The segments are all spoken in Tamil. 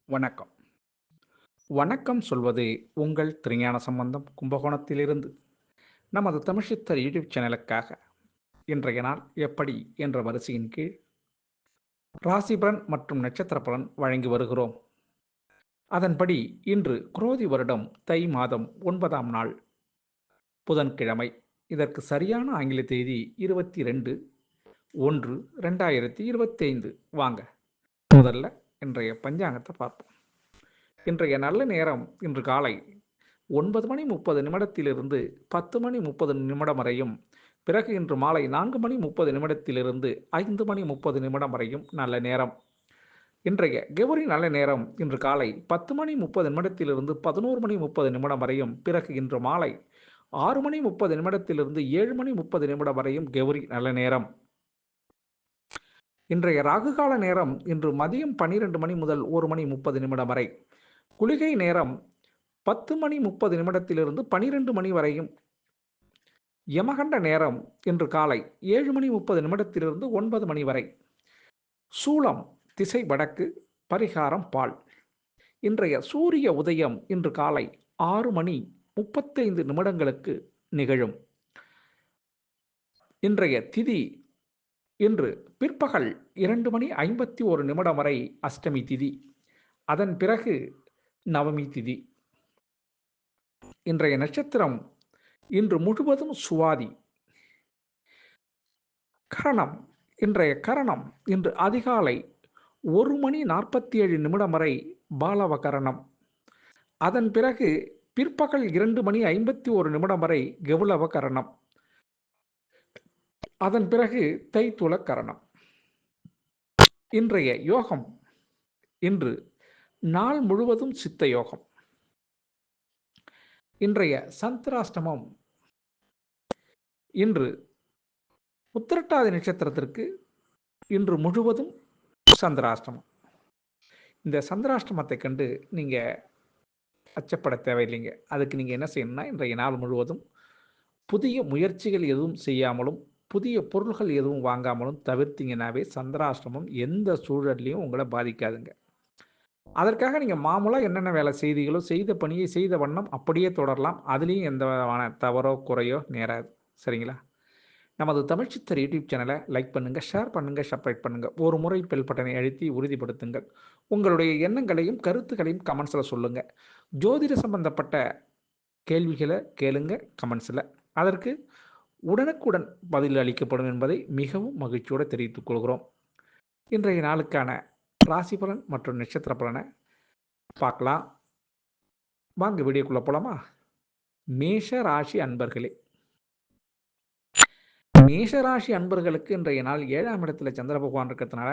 வணக்கம். வணக்கம் சொல்வது உங்கள் திருஞான சம்பந்தம் கும்பகோணத்திலிருந்து. நமது தமிழ்ச்சித்தர் யூடியூப் சேனலுக்காக இன்றைய நாள் எப்படி என்ற வரிசையின் கீழ் ராசிபலன் மற்றும் நட்சத்திர பலன் வழங்கி வருகிறோம். அதன்படி இன்று குரோதி வருடம் தை மாதம் 9ஆம் நாள் புதன்கிழமை. இதற்கு சரியான ஆங்கில தேதி 22/1/2025. வாங்க முதல்ல இன்றைய பஞ்சாங்கத்தை பார்ப்போம். இன்றைய நல்ல நேரம் இன்று காலை 9:30 10:30 வரையும், பிறகு இன்று மாலை 4:30 5:30 வரையும் நல்ல நேரம். இன்றைய கெவுரி நல்ல நேரம் இன்று காலை 10:30 11:30 வரையும், பிறகு இன்று மாலை 6:30 7:30 வரையும் கெவுரி நல்ல நேரம். இன்றைய ராகுகால நேரம் இன்று மதியம் 12 மணி முதல் 1:30 வரை. குளிகை நேரம் 10:30 12 மணி வரையும். யமகண்ட நேரம் இன்று காலை 7:30 9 மணி வரை. சூலம் திசை வடக்கு, பரிகாரம் பால். இன்றைய சூரிய உதயம் இன்று காலை 6:35 நிகழும். இன்றைய திதி இன்று பிற்பகல் 2:51 வரை அஷ்டமி திதி. அதன் பிறகு நவமி திதி. இன்றைய நட்சத்திரம் இன்று முழுவதும் சுவாதி. கரணம் இன்றைய கரணம் இன்று அதிகாலை 1:47 வரை பாலவ கரணம். அதன் பிறகு பிற்பகல் 2:51 வரை கெவுளவ கரணம். அதன் பிறகு தைத்துள கரணம். இன்றைய யோகம் இன்று நாள் முழுவதும் சித்த யோகம். இன்றைய சந்திராஷ்டமம் இன்று உத்திரட்டாதி நட்சத்திரத்திற்கு இன்று முழுவதும் சந்திராஷ்டமம். இந்த சந்திராஷ்டமத்தை கண்டு நீங்கள் அச்சப்பட தேவையில்லைங்க. அதுக்கு நீங்கள் என்ன செய்யணும்னா, இன்றைய நாள் முழுவதும் புதிய முயற்சிகள் எதுவும் செய்யாமலும் புதிய பொருள்கள் எதுவும் வாங்காமலும் தவிர்த்தீங்கன்னாவே சந்திராஷ்டமம் எந்த சூழல்லையும் உங்களை பாதிக்காதுங்க. அதற்காக நீங்கள் மாமூலாக என்னென்ன வேலை செய்தீங்களோ செய்த பணியை செய்த வண்ணம் அப்படியே தொடரலாம். அதுலேயும் எந்த விதமான தவறோ குறையோ நேராது. சரிங்களா? நமது தமிழ்ச்சித்தர் யூடியூப் சேனலை லைக் பண்ணுங்கள், ஷேர் பண்ணுங்கள், சப்ஸ்கிரைப் பண்ணுங்கள். ஒரு முறை பெல் பட்டனை அழுத்தி உறுதிப்படுத்துங்கள். உங்களுடைய எண்ணங்களையும் கருத்துக்களையும் கமெண்ட்ஸில் சொல்லுங்கள். ஜோதிட சம்பந்தப்பட்ட கேள்விகளை கேளுங்க கமெண்ட்ஸில். அதற்கு உடனுக்குடன் பதில் அளிக்கப்படும் என்பதை மிகவும் மகிழ்ச்சியோடு தெரிவித்துக் கொள்கிறோம். இன்றைய நாளுக்கான ராசி பலன் மற்றும் நட்சத்திர பலனை பார்க்கலாம். வாங்க வீடியோக்குள்ளே போகலாமா? மேஷ ராசி அன்பர்களே, மேஷராசி அன்பர்களுக்கு இன்றைய நாள் 7ஆம் இடத்துல சந்திர பகவான் இருக்கிறதுனால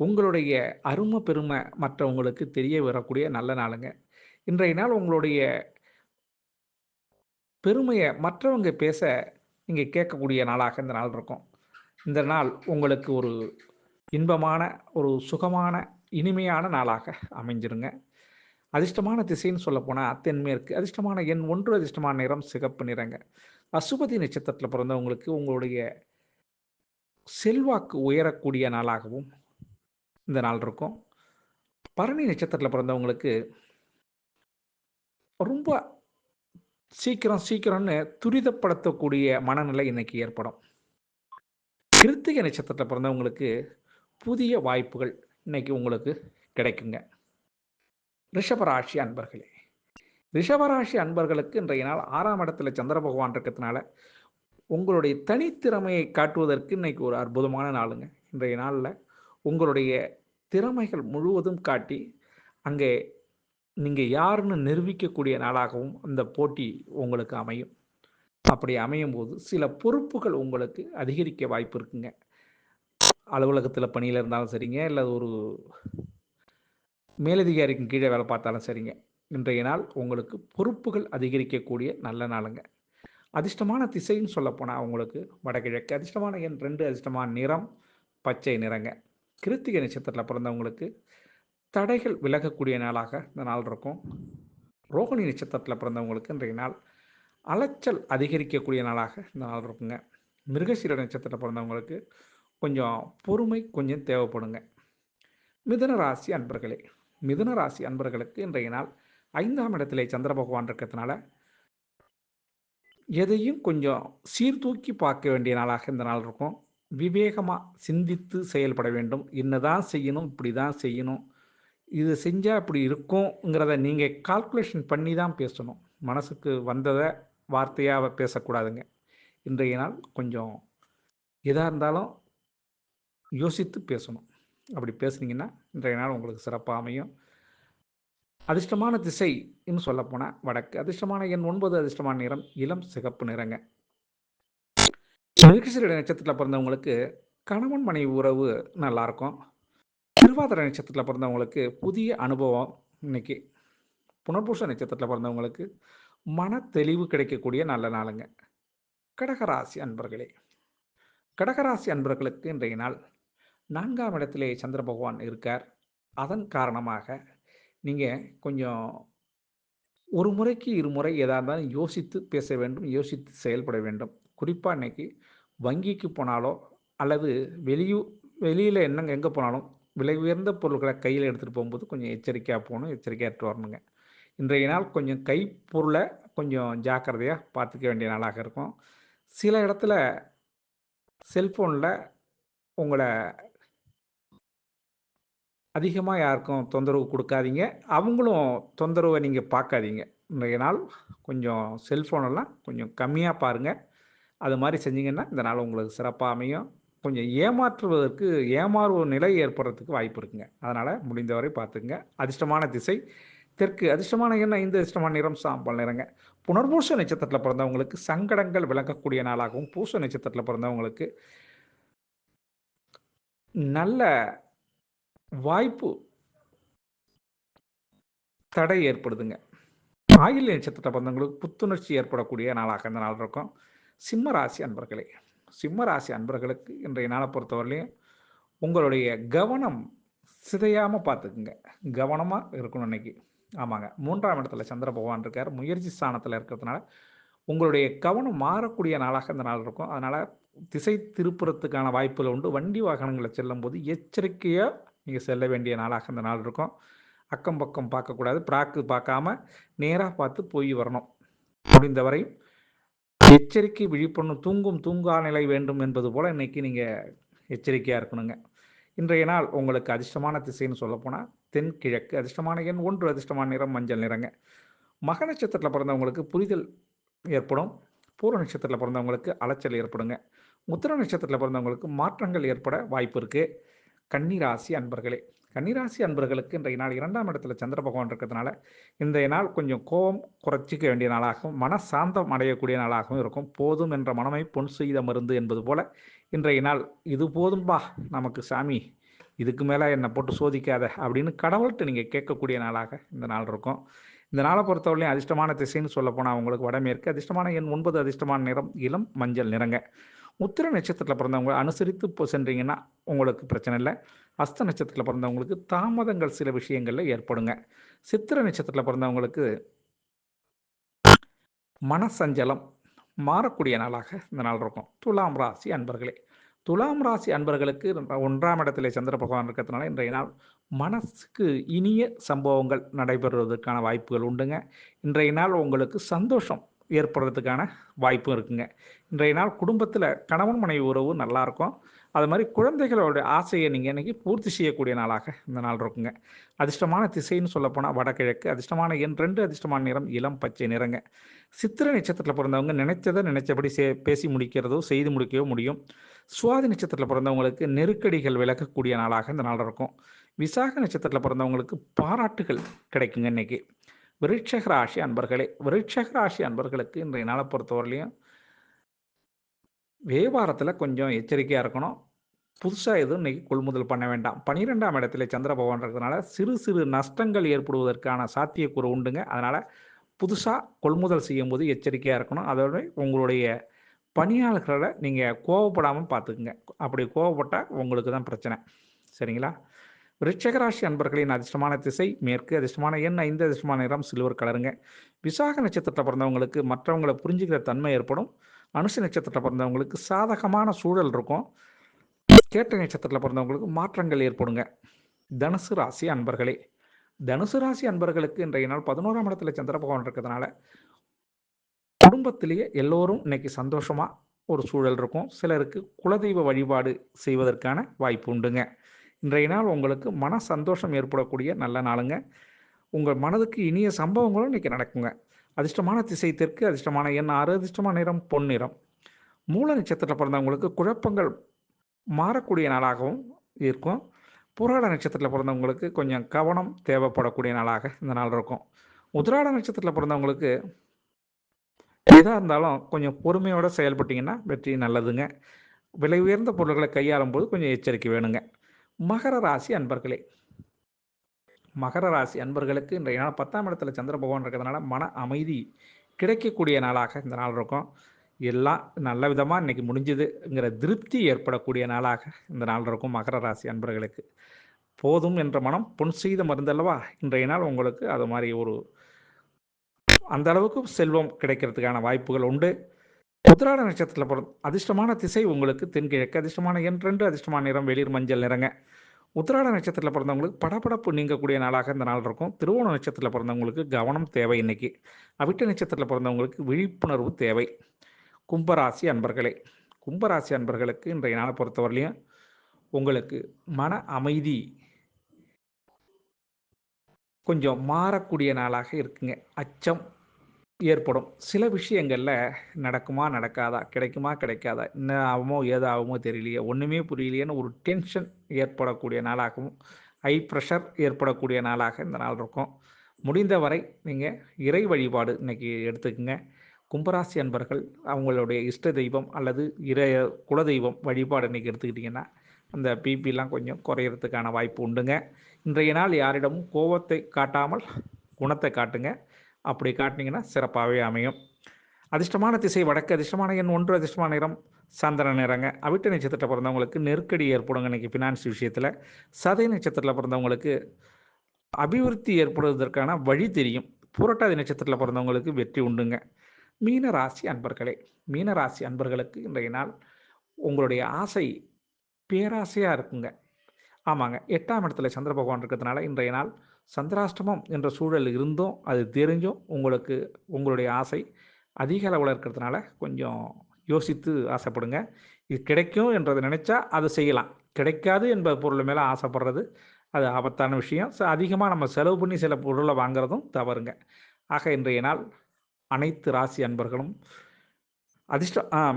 உங்களுடைய அருமை பெருமை மற்றவங்களுக்கு தெரிய வரக்கூடிய நல்ல நாளுங்க. இன்றைய நாள் உங்களுடைய பெருமையை மற்றவங்க பேச நீங்கள் கேட்கக்கூடிய நாளாக இந்த நாள் இருக்கும். இந்த நாள் உங்களுக்கு ஒரு இன்பமான, ஒரு சுகமான, இனிமையான நாளாக அமைஞ்சிருங்க. அதிர்ஷ்டமான திசைன்னு சொல்லப்போனால் தென்மேற்கு. அதிர்ஷ்டமான எண் 1. அதிர்ஷ்டமான நிறம் சிகப்பு நிறங்க. அசுபதி நட்சத்திரத்தில் பிறந்தவங்களுக்கு உங்களுடைய செல்வாக்கு உயரக்கூடிய நாளாகவும் இந்த நாள் இருக்கும். பரணி நட்சத்திரத்தில் பிறந்தவங்களுக்கு ரொம்ப சீக்கிரம்னு துரிதப்படுத்தக்கூடிய மனநிலை இன்னைக்கு ஏற்படும். கிருத்திகை நட்சத்திரத்தில் பிறந்தவங்களுக்கு புதிய வாய்ப்புகள் இன்னைக்கு உங்களுக்கு கிடைக்குங்க. ரிஷபராசி அன்பர்களே, ரிஷபராசி அன்பர்களுக்கு இன்றைய நாள் 6ஆம் இடத்துல சந்திர பகவான் இருக்கிறதுனால உங்களுடைய தனித்திறமையை காட்டுவதற்கு இன்னைக்கு ஒரு அற்புதமான நாளுங்க. இன்றைய நாளில் உங்களுடைய திறமைகள் முழுவதும் காட்டி அங்கே நீங்கள் யாருன்னு நிரூபிக்கக்கூடிய நாளாகவும் அந்த போட்டி உங்களுக்கு அமையும். அப்படி அமையும் போது சில பொறுப்புகள் உங்களுக்கு அதிகரிக்க வாய்ப்பு இருக்குங்க. அலுவலகத்தில் பணியில் இருந்தாலும் சரிங்க, இல்லை ஒரு மேலதிகாரிக்கு கீழே வேலை பார்த்தாலும் சரிங்க, இன்றைய நாள் உங்களுக்கு பொறுப்புகள் அதிகரிக்கக்கூடிய நல்ல நாளுங்க. அதிர்ஷ்டமான திசைன்னு சொல்லப்போனால் உங்களுக்கு வடகிழக்கு. அதிர்ஷ்டமான எண் 2. அதிர்ஷ்டமான நிறம் பச்சை நிறங்க. கிருத்திகை நட்சத்திரத்தில் பிறந்தவங்களுக்கு தடைகள் விலகக்கூடிய நாளாக இந்த நாள் இருக்கும். ரோகிணி நட்சத்திரத்தில் பிறந்தவங்களுக்கு இன்றைய நாள் அலைச்சல் அதிகரிக்கக்கூடிய நாளாக இந்த நாள் இருக்குங்க. மிருகசீர நட்சத்திரத்தில் பிறந்தவங்களுக்கு கொஞ்சம் பொறுமை கொஞ்சம் தேவைப்படுங்க. மிதுன ராசி அன்பர்களே, மிதுன ராசி அன்பர்களுக்கு இன்றைய நாள் 5ஆம் இடத்திலே சந்திர பகவான் இருக்கிறதுனால எதையும் கொஞ்சம் சீர்தூக்கி பார்க்க வேண்டிய நாளாக இந்த நாள் இருக்கும். விவேகமாக சிந்தித்து செயல்பட வேண்டும். என்னதான் செய்யணும், இப்படி தான் செய்யணும், இது செஞ்சால் இப்படி இருக்குங்கிறத நீங்கள் கால்குலேஷன் பண்ணி தான் பேசணும். மனசுக்கு வந்ததை வார்த்தையாக பேசக்கூடாதுங்க. இன்றைய நாள் கொஞ்சம் எதாக இருந்தாலும் யோசித்து பேசணும். அப்படி பேசுனீங்கன்னா இன்றைய நாள் உங்களுக்கு சிறப்பாக அமையும். அதிர்ஷ்டமான திசை இன்னும் சொல்லப்போனால் வடக்கு. அதிர்ஷ்டமான எண் 9. அதிர்ஷ்டமான நிறம் இளம் சிகப்பு நிறங்க. மிருகசீரிட நட்சத்திரத்தில் பிறந்தவங்களுக்கு கணவன் மனைவி உறவு நல்லாயிருக்கும். திருவாதிரை நட்சத்திரத்தில் பிறந்தவங்களுக்கு புதிய அனுபவம் இன்னைக்கு. புனர்பூச நட்சத்திரத்தில் பிறந்தவங்களுக்கு மன தெளிவு கிடைக்கக்கூடிய நல்ல நாளுங்க. கடகராசி அன்பர்களே, கடகராசி அன்பர்களுக்கு இன்றைய நாள் 4ஆம் இடத்திலே சந்திர பகவான் இருக்கார். அதன் காரணமாக நீங்கள் கொஞ்சம் ஒரு முறைக்கு இருமுறை எதாக இருந்தாலும் யோசித்து பேச வேண்டும், யோசித்து செயல்பட வேண்டும். குறிப்பாக இன்னைக்கு வங்கிக்கு போனாலோ அல்லது வெளியில் எங்கே போனாலும் விலை உயர்ந்த பொருட்களை கையில் எடுத்துகிட்டு போகும்போது கொஞ்சம் எச்சரிக்கையாக போகணும், எச்சரிக்கையாக எடுத்து வரணுங்க. இன்றைய நாள் கொஞ்சம் கைப்பொருளை கொஞ்சம் ஜாக்கிரதையாக பார்த்துக்க வேண்டிய நாளாக இருக்கும். சில இடத்துல செல்ஃபோனில் உங்களை அதிகமாக யாருக்கும் தொந்தரவு கொடுக்காதீங்க, அவங்களும் தொந்தரவை நீங்கள் பார்க்காதீங்க. இன்றைய நாள் கொஞ்சம் செல்ஃபோனெல்லாம் கொஞ்சம் கம்மியாக பாருங்கள். அது மாதிரி செஞ்சீங்கன்னா இந்த நாள் உங்களுக்கு சிறப்பாக அமையும். கொஞ்சம் ஏமாறும் நிலை ஏற்படுறதுக்கு வாய்ப்பு இருக்குங்க. அதனால் முடிந்தவரை பார்த்துக்குங்க. அதிர்ஷ்டமான திசை தெற்கு. அதிர்ஷ்டமான எண் 5. அதிர்ஷ்டமான நிறம் சாம்பல் நிறங்க. புனர்பூச நட்சத்திரத்தில் பிறந்தவங்களுக்கு சங்கடங்கள் விலகக்கூடிய நாளாகவும், பூச நட்சத்திரத்தில் பிறந்தவங்களுக்கு நல்ல வாய்ப்பு தடை ஏற்படுதுங்க. ஆயில்ய நட்சத்திரத்தில் பிறந்தவங்களுக்கு புத்துணர்ச்சி ஏற்படக்கூடிய நாளாக இந்த நாள் இருக்கும். சிம்ம ராசி அன்பர்களே, சிம்ம ராசி அன்பர்களுக்கு இன்றைய நாளை பொறுத்தவரையிலையும் உங்களுடைய கவனம் சிதையாமல் பார்த்துக்குங்க. கவனமாக இருக்கணும் இன்னைக்கு. ஆமாங்க, 3ஆம் இடத்துல சந்திர பகவான் இருக்கார். முயற்சி ஸ்தானத்தில் இருக்கிறதுனால உங்களுடைய கவனம் மாறக்கூடிய நாளாக இந்த நாள் இருக்கும். அதனால் திசை திருப்புறத்துக்கான வாய்ப்புகள் உண்டு. வண்டி வாகனங்களை செல்லும் போது எச்சரிக்கையாக நீங்கள் செல்ல வேண்டிய நாளாக இந்த நாள் இருக்கும். அக்கம் பக்கம் பார்க்கக்கூடாது, பார்க்காம நேராக பார்த்து போய் வரணும். முடிந்தவரை எச்சரிக்கை விழிப்புணர்வு, தூங்கா நிலை வேண்டும் என்பது போல் இன்னைக்கு நீங்கள் எச்சரிக்கையாக இருக்கணுங்க. இன்றைய நாள் உங்களுக்கு அதிர்ஷ்டமான திசைன்னு சொல்லப்போனால் தென்கிழக்கு. அதிர்ஷ்டமான எண் 1. அதிர்ஷ்டமான நிறம் மஞ்சள் நிறங்க. மக நட்சத்திரத்தில் பிறந்தவங்களுக்கு புரிதல் ஏற்படும். பூர்வ நட்சத்திரத்தில் பிறந்தவங்களுக்கு அலைச்சல் ஏற்படுங்க. உத்திர நட்சத்திரத்தில் பிறந்தவங்களுக்கு மாற்றங்கள் ஏற்பட வாய்ப்பு இருக்குது. கன்னிராசி அன்பர்களே, கன்னிராசி அன்பர்களுக்கு இன்றைய நாள் 2ஆம் இடத்துல சந்திர பகவான் இருக்கிறதுனால இன்றைய நாள் கொஞ்சம் கோபம் குறைச்சிக்க வேண்டிய நாளாகவும், மனசாந்தம் அடையக்கூடிய நாளாகவும் இருக்கும். போதும் என்ற மனமை பொன் செய்த மருந்து என்பது போல இன்றைய நாள் இது போதும்பா நமக்கு சாமி, இதுக்கு மேலே என்னை போட்டு சோதிக்காத அப்படின்னு கடவுள்கிட்ட நீங்கள் கேட்கக்கூடிய நாளாக இந்த நாள் இருக்கும். இந்த நாளை பொறுத்தவரையிலையும் அதிர்ஷ்டமான திசைன்னு சொல்லப்போனால் உங்களுக்கு வடமேற்கு. அதிர்ஷ்டமான எண் 9. அதிர்ஷ்டமான நிறம் இளம் மஞ்சள் நிறங்க. உத்திர நட்சத்திரத்தில் பிறந்தவங்க அனுசரித்து இப்போ சென்றீங்கன்னா உங்களுக்கு பிரச்சனை இல்லை. அஸ்த நட்சத்திரத்தில் பிறந்தவங்களுக்கு தாமதங்கள் சில விஷயங்களில் ஏற்படுங்க. சித்திர நட்சத்திரத்தில் பிறந்தவங்களுக்கு மனசஞ்சலம் மாறக்கூடிய நாளாக இந்த நாள் இருக்கும். துலாம் ராசி அன்பர்களே, துலாம் ராசி அன்பர்களுக்கு 1ஆம் இடத்திலே சந்திர பகவான் இருக்கிறதுனால இன்றைய நாள் மனசுக்கு இனிய சம்பவங்கள் நடைபெறுவதற்கான வாய்ப்புகள் உண்டுங்க. இன்றைய நாள் உங்களுக்கு சந்தோஷம் ஏற்படுறதுக்கான வாய்ப்பும் இருக்குங்க. இன்றைய நாள் குடும்பத்தில் கணவன் மனைவி உறவு நல்லாயிருக்கும். அது மாதிரி குழந்தைகளோட ஆசையை நீங்கள் இன்றைக்கி பூர்த்தி செய்யக்கூடிய நாளாக இந்த நாள் இருக்குங்க. அதிர்ஷ்டமான திசைன்னு சொல்லப்போனால் வடகிழக்கு. அதிர்ஷ்டமான எண் 2. அதிர்ஷ்டமான நிறம் இளம் பச்சை நிறங்க. சித்திரை நட்சத்திரத்தில் பிறந்தவங்க நினைச்சதை நினைச்சபடி பேசி முடிக்கிறதோ செய்து முடிக்கவோ முடியும். சுவாதி நட்சத்திரத்தில் பிறந்தவங்களுக்கு நெருக்கடிகள் விலகக்கூடிய நாளாக இந்த நாள் இருக்கும். விசாக நட்சத்திரத்தில் பிறந்தவங்களுக்கு பாராட்டுகள் கிடைக்குங்க இன்னைக்கு. விருட்சக ராசி அன்பர்களே, விருட்சக ராசி அன்பர்களுக்கு இன்றைய நாளை பொறுத்தவரையிலையும் வியாபாரத்தில் கொஞ்சம் எச்சரிக்கையாக இருக்கணும். புதுசாக எதுவும் இன்றைக்கி கொள்முதல் பண்ண வேண்டாம். 12ஆம் இடத்துல சந்திர பகவான் இருக்கிறதுனால சிறு சிறு நஷ்டங்கள் ஏற்படுவதற்கான சாத்தியக்கூறு உண்டுங்க. அதனால் புதுசாக கொள்முதல் செய்யும்போது எச்சரிக்கையாக இருக்கணும். அதோட உங்களுடைய பணியாளர்களை நீங்கள் கோவப்படாமல் பார்த்துக்குங்க. அப்படி கோவப்பட்டால் உங்களுக்கு தான் பிரச்சனை. சரிங்களா? விருட்சகராசி அன்பர்களின் அதிர்ஷ்டமான திசை மேற்கு. அதிர்ஷ்டமான எண் 5. அதிர்ஷ்டமான நிறம் சில்வர் கலருங்க. விசாக நட்சத்திரத்தில் பிறந்தவங்களுக்கு மற்றவங்களை புரிஞ்சுக்கிற தன்மை ஏற்படும். அனுச நட்சத்திரத்தில் பிறந்தவங்களுக்கு சாதகமான சூழல் இருக்கும். கேட்டை நட்சத்திரத்தில் பிறந்தவங்களுக்கு மாற்றங்கள் ஏற்படுங்க. தனுசு ராசி அன்பர்களே, தனுசு ராசி அன்பர்களுக்கு இன்றைய நாள் 11ஆம் இடத்துல சந்திர பகவான் இருக்கிறதுனால, குடும்பத்திலேயே எல்லோரும் இன்னைக்கு சந்தோஷமா ஒரு சூழல் இருக்கும். சிலருக்கு குலதெய்வ வழிபாடு செய்வதற்கான வாய்ப்பு உண்டுங்க. இன்றைய நாள் உங்களுக்கு மன சந்தோஷம் ஏற்படக்கூடிய நல்ல நாளுங்க. உங்கள் மனதுக்கு இனிய சம்பவங்களும் இன்னைக்கு நடக்குங்க. அதிர்ஷ்டமான திசை தெற்கு, அதிர்ஷ்டமான எண் 6, அதிர்ஷ்டமான நிறம் பொன்னிறம். மூல நட்சத்திரத்தில் பிறந்தவங்களுக்கு குழப்பங்கள் மாறக்கூடிய நாளாகவும் இருக்கும். புராட நட்சத்திரத்தில் பிறந்தவங்களுக்கு கொஞ்சம் கவனம் தேவைப்படக்கூடிய நாளாக இந்த நாள் இருக்கும். உத்திராட நட்சத்திரத்தில் பிறந்தவங்களுக்கு எதா இருந்தாலும் கொஞ்சம் பொறுமையோட செயல்பட்டீங்கன்னா வெற்றி நல்லதுங்க. விலை உயர்ந்த பொருட்களை கையாளும் போது கொஞ்சம் எச்சரிக்கை வேணுங்க. மகர ராசி அன்பர்களே, மகர ராசி அன்பர்களுக்கு இன்றைய நாள் 10ஆம் இடத்துல சந்திர பகவான் இருக்கிறதுனால மன அமைதி கிடைக்கக்கூடிய நாளாக இந்த நாள் இருக்கும். எல்லாம் நல்ல விதமாக இன்றைக்கி முடிஞ்சுதுங்கிற திருப்தி ஏற்படக்கூடிய நாளாக இந்த நாள் இருக்கும் மகர ராசி அன்பர்களுக்கு. போதும் என்ற மனம் பொன் செய்த மருந்தல்லவா, இன்றைய நாள் உங்களுக்கு அது மாதிரி அந்த அளவுக்கு செல்வம் கிடைக்கிறதுக்கான வாய்ப்புகள் உண்டு. உத்திராட நட்சத்திரத்தில் அதிர்ஷ்டமான திசை உங்களுக்கு தென்கிழக்கு, அதிர்ஷ்டமான எண் 2, அதிர்ஷ்டமான நிறம் வெளிர் மஞ்சள் நிறங்க. உத்திராட நட்சத்திரத்தில் பிறந்தவங்களுக்கு படபடப்பு நீங்கக்கூடிய நாளாக இந்த நாள் இருக்கும். திருவோண நட்சத்திரத்தில் பிறந்தவங்களுக்கு கவனம் தேவை இன்னைக்கு. அவிட்ட நட்சத்திரத்தில் பிறந்தவங்களுக்கு விழிப்புணர்வு தேவை. கும்பராசி அன்பர்களே, கும்பராசி அன்பர்களுக்கு இன்றைய நாளை பொறுத்தவரையிலையும் உங்களுக்கு மன அமைதி கொஞ்சம் மாறக்கூடிய நாளாக இருக்குங்க. அச்சம் ஏற்படும். சில விஷயங்களில் நடக்குமா நடக்காதா, கிடைக்குமா கிடைக்காதா, என்ன ஆகுமோ ஏது ஆகுமோ தெரியலையே, ஒன்றுமே புரியலையேன்னு ஒரு டென்ஷன் ஏற்படக்கூடிய நாளாகவும், ஹை ப்ரெஷர் ஏற்படக்கூடிய நாளாக இந்த நாள் இருக்கும். முடிந்தவரை நீங்கள் இறை வழிபாடு இன்றைக்கி எடுத்துக்கங்க. கும்பராசி அன்பர்கள் அவங்களுடைய இஷ்ட தெய்வம் அல்லது குலதெய்வம் வழிபாடு இன்றைக்கி எடுத்துக்கிட்டிங்கன்னா அந்த பிபிலாம் கொஞ்சம் குறையிறதுக்கான வாய்ப்பு உண்டுங்க. இன்றைய நாள் யாரிடமும் கோபத்தை காட்டாமல் குணத்தை காட்டுங்க. அப்படி காட்டினீங்கன்னா சிறப்பாகவே அமையும். அதிர்ஷ்டமான திசை வடக்கு, அதிர்ஷ்டமான எண் 1, அதிர்ஷ்டமான நிறம் சந்திர நிறங்க. அவிட்ட நட்சத்திரத்தில் பிறந்தவங்களுக்கு நெருக்கடி ஏற்படுங்க இன்றைக்கி ஃபினான்ஸ் விஷயத்தில். சதய நட்சத்திரத்தில் பிறந்தவங்களுக்கு அபிவிருத்தி ஏற்படுவதற்கான வழி தெரியும். புரட்டாதி நட்சத்திரத்தில் பிறந்தவங்களுக்கு வெற்றி உண்டுங்க. மீன ராசி அன்பர்களே, மீன ராசி அன்பர்களுக்கு இன்றைய நாள் உங்களுடைய ஆசை பேராசையாக இருக்குங்க. ஆமாங்க, 8ஆம் இடத்துல சந்திர பகவான் இருக்கிறதுனால இன்றைய நாள் சந்திராஷ்டமம் என்ற சூழல் இருந்தும் அது தெரிஞ்சும் உங்களுக்கு உங்களுடைய ஆசை அதிக அளவில் இருக்கிறதுனால கொஞ்சம் யோசித்து ஆசைப்படுங்க. இது கிடைக்கும் என்றதை நினச்சா அதை செய்யலாம். கிடைக்காது என்பது பொருள் மேலே ஆசைப்படுறது அது ஆபத்தான விஷயம். அதிகமாக நம்ம செலவு பண்ணி சில பொருளை வாங்குறதும் தவறுங்க. ஆக இன்றைய நாள் அனைத்து ராசி அன்பர்களும்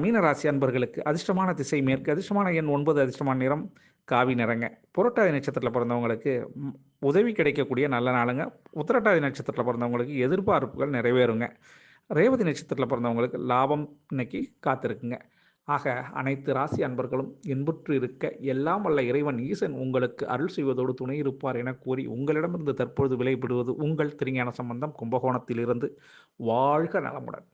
மீன ராசி அன்பர்களுக்கு அதிர்ஷ்டமான திசை மேற்கு, அதிர்ஷ்டமான எண் 9, அதிர்ஷ்டமான நிறம் காவி நிறங்க. புரட்டாதி நட்சத்திரத்தில் பிறந்தவங்களுக்கு உதவி கிடைக்கக்கூடிய நல்ல நாளுங்க. உத்திரட்டாதி நட்சத்திரத்தில் பிறந்தவங்களுக்கு எதிர்பார்ப்புகள் நிறைவேறுங்க. ரேவதி நட்சத்திரத்தில் பிறந்தவங்களுக்கு லாபம் இன்னைக்கு காத்திருக்குங்க. ஆக அனைத்து ராசி அன்பர்களும் இன்புற்று இருக்க எல்லாம் வல்ல இறைவன் ஈசன் உங்களுக்கு அருள் செய்வதோடு துணை இருப்பார் என கூறி உங்களிடமிருந்து தற்பொழுது விடைபெறுவது உங்கள் திருஞான சம்பந்தம், கும்பகோணத்திலிருந்து. வாழ்க நலமுடன்.